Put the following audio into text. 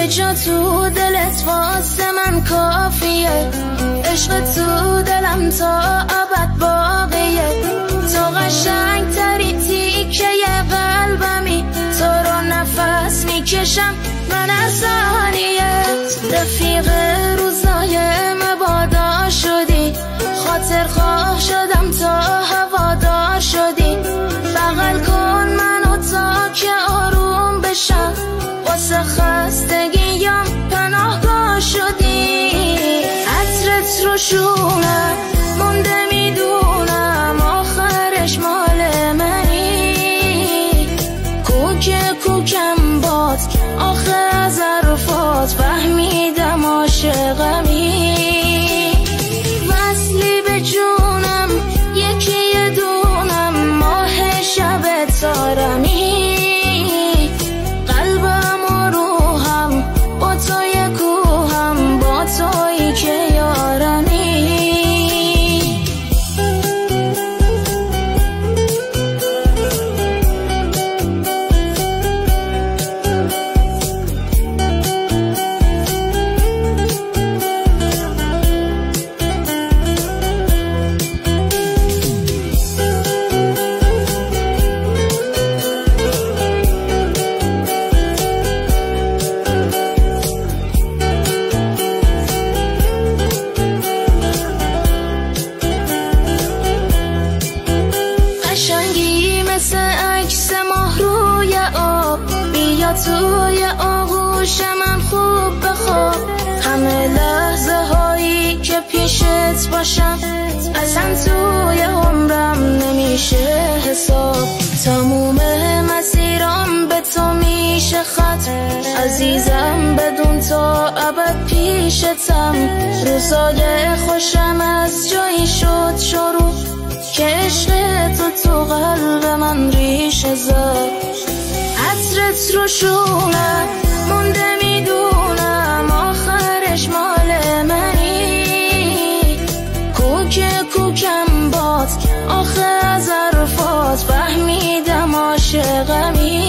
یه جا تو دلت واسه من کافیه، عشق تو دلم تا ابد باقیه. تو قشنگ تری تیکه قلبمی، تو رو نفس میکشم من از ثانیه. رفیق روزای مبادا شدی، خاطر خواه شدم تا هوادار شدی. بغل کن منو تا که آروم بشم، واسه خستگیام پناهگاه شدی. عطرت رو شونم مونده میدونم آخرش مال منی. کوکم باد آخه از حرفات فهمیدم عاشقمی. وصلی به جونم یکی یه دونم، ماه شب تارمی. قلبم و روحم با توی کوهم، با توی که یارمی. قشنگی مثل عکس ماه روی آب، بیا توی آغوش من خوب بخواب. همه لحظه هایی که پیشت باشم اصلا توی عمرم نمیشه حساب. تموم مسیرام به تو میشه خط، عزیزم بدون تو ابد پیشتم. روزای خوشم از جایی شد شروع، که عشق تو قلب من ریشه زد. عطرت رو شونم مونده میدونم آخرش مال منی. کوکم باد آخه از حرفات فهمیدم عاشقمی.